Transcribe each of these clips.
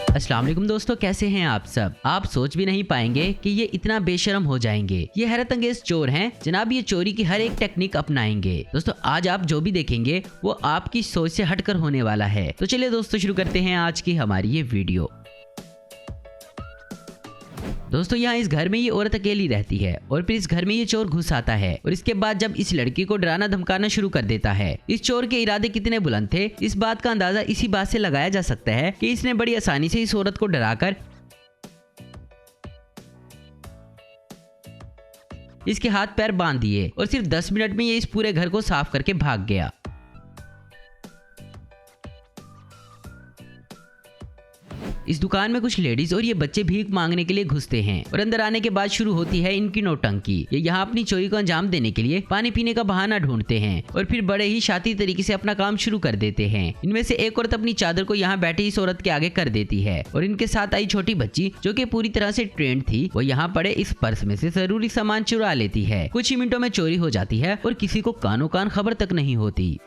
अस्सलाम वालेकुम दोस्तों, कैसे हैं आप सब। आप सोच भी नहीं पाएंगे कि ये इतना बेशरम हो जाएंगे। ये हैरत अंगेज चोर हैं जनाब। ये चोरी की हर एक टेक्निक अपनाएंगे। दोस्तों आज आप जो भी देखेंगे वो आपकी सोच से हटकर होने वाला है। तो चलिए दोस्तों शुरू करते हैं आज की हमारी ये वीडियो। दोस्तों यहाँ इस घर में ये औरत अकेली रहती है और फिर इस घर में ये चोर घुस आता है और इसके बाद जब इस लड़की को डराना धमकाना शुरू कर देता है। इस चोर के इरादे कितने बुलंद थे इस बात का अंदाजा इसी बात से लगाया जा सकता है कि इसने बड़ी आसानी से इस औरत को डराकर इसके हाथ पैर बांध दिए और सिर्फ 10 मिनट में ये इस पूरे घर को साफ करके भाग गया। इस दुकान में कुछ लेडीज और ये बच्चे भीख मांगने के लिए घुसते हैं और अंदर आने के बाद शुरू होती है इनकी नौटंकी। ये यहाँ अपनी चोरी को अंजाम देने के लिए पानी पीने का बहाना ढूंढते हैं और फिर बड़े ही शाती तरीके से अपना काम शुरू कर देते हैं। इनमें से एक औरत अपनी चादर को यहाँ बैठी इस औरत के आगे कर देती है और इनके साथ आई छोटी बच्ची जो कि पूरी तरह से ट्रेंड थी, वो यहाँ पड़े इस पर्स में से जरूरी सामान चुरा लेती है। कुछ ही मिनटों में चोरी हो जाती है और किसी को कानो कान खबर तक नहीं होती।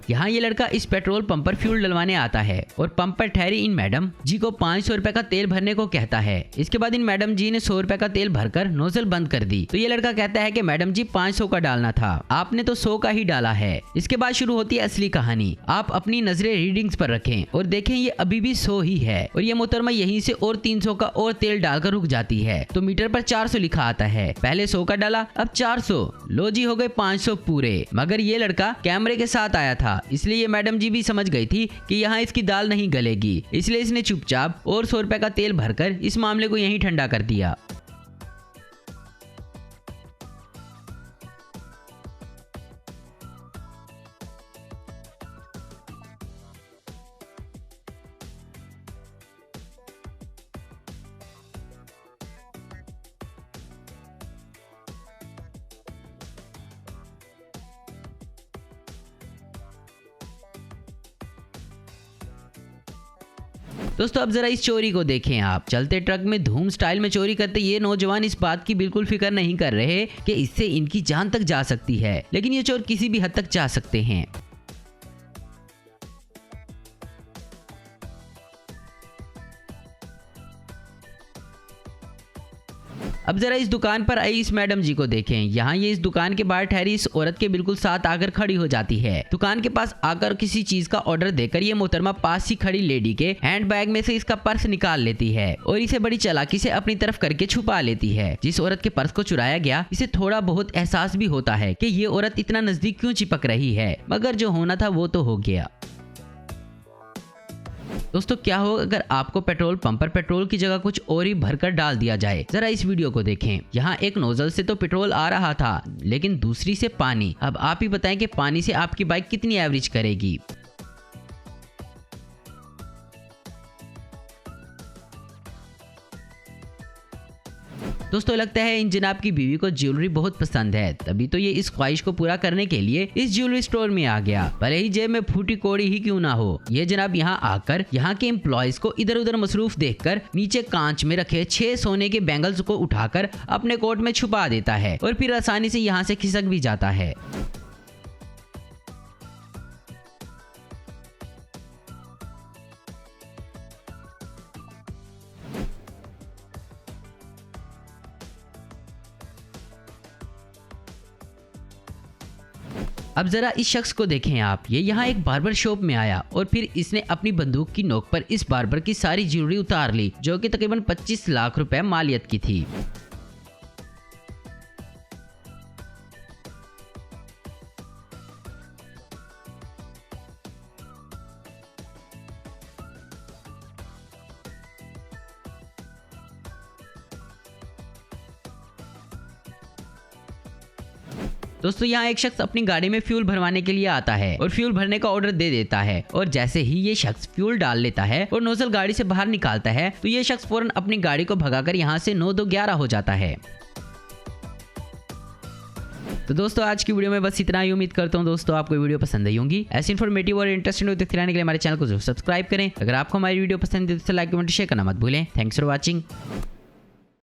यहाँ ये लड़का इस पेट्रोल पंप पर फ्यूल डलवाने आता है और पंप पर ठहरी इन मैडम जी को 500 रुपए का तेल भरने को कहता है। इसके बाद इन मैडम जी ने 100 रुपए का तेल भरकर नोजल बंद कर दी। तो ये लड़का कहता है कि मैडम जी 500 का डालना था, आपने तो 100 का ही डाला है। इसके बाद शुरू होती है असली कहानी। आप अपनी नजरें रीडिंग्स पर रखें और देखें ये अभी भी 100 ही है और ये मोहतरमा यहीं से और 300 का और तेल डालकर रुक जाती है। तो मीटर पर 400 लिखा आता है। पहले 100 का डाला, अब 400, लो जी हो गए 500 पूरे। मगर ये लड़का कैमरे के साथ आया था इसलिए ये मैडम जी भी समझ गई थी कि यहाँ इसकी दाल नहीं गलेगी, इसलिए इसने चुपचाप और 100 रुपए का तेल भरकर इस मामले को यहीं ठंडा कर दिया। दोस्तों अब जरा इस चोरी को देखें आप। चलते ट्रक में धूम स्टाइल में चोरी करते ये नौजवान इस बात की बिल्कुल फिक्र नहीं कर रहे कि इससे इनकी जान तक जा सकती है, लेकिन ये चोर किसी भी हद तक जा सकते हैं। अब जरा इस दुकान पर आई इस मैडम जी को देखें। यहाँ ये इस दुकान के बाहर ठहरी इस औरत के बिल्कुल साथ आकर खड़ी हो जाती है। दुकान के पास आकर किसी चीज का ऑर्डर देकर ये मोहतरमा पास ही खड़ी लेडी के हैंडबैग में से इसका पर्स निकाल लेती है और इसे बड़ी चालाकी से अपनी तरफ करके छुपा लेती है। जिस औरत के पर्स को चुराया गया इसे थोड़ा बहुत एहसास भी होता है कि ये औरत इतना नजदीक क्यों चिपक रही है, मगर जो होना था वो तो हो गया। दोस्तों क्या हो अगर आपको पेट्रोल पंप पर पेट्रोल की जगह कुछ और ही भरकर डाल दिया जाए। जरा इस वीडियो को देखें। यहाँ एक नोजल से तो पेट्रोल आ रहा था लेकिन दूसरी से पानी। अब आप ही बताएं कि पानी से आपकी बाइक कितनी एवरेज करेगी। दोस्तों लगता है इन जनाब की बीवी को ज्वेलरी बहुत पसंद है, तभी तो ये इस ख्वाहिश को पूरा करने के लिए इस ज्वेलरी स्टोर में आ गया, भले ही जेब में फूटी कोड़ी ही क्यों ना हो। ये जनाब यहाँ आकर यहाँ के एम्प्लॉयज को इधर उधर मसरूफ देखकर नीचे कांच में रखे 6 सोने के बैंगल्स को उठाकर अपने कोट में छुपा देता है और फिर आसानी से यहाँ से खिसक भी जाता है। अब जरा इस शख्स को देखें आप। ये यहाँ एक बार्बर शॉप में आया और फिर इसने अपनी बंदूक की नोक पर इस बार्बर की सारी ज्वेलरी उतार ली जो कि तकरीबन 25 लाख रुपए मालियत की थी। दोस्तों यहाँ एक शख्स अपनी गाड़ी में फ्यूल भरवाने के लिए आता है और फ्यूल भरने का ऑर्डर दे देता है और जैसे ही ये शख्स फ्यूल डाल लेता है और नोजल गाड़ी से बाहर निकालता है तो ये शख्स फौरन अपनी गाड़ी को भगाकर यहाँ से 9-2-11 हो जाता है। तो दोस्तों आज की वीडियो में बस इतना ही। उम्मीद करता हूँ दोस्तों आपको वीडियो पसंद आई होगी। ऐसी इन्फॉर्मेटिव और इंटरेस्टिंग वीडियो देखते रहने के लिए हमारे चैनल को जरूर सब्सक्राइब करें। अगर आपको हमारी वीडियो पसंद है तो लाइक कमेंट शेयर करना मत भूलें। Thanks for watching.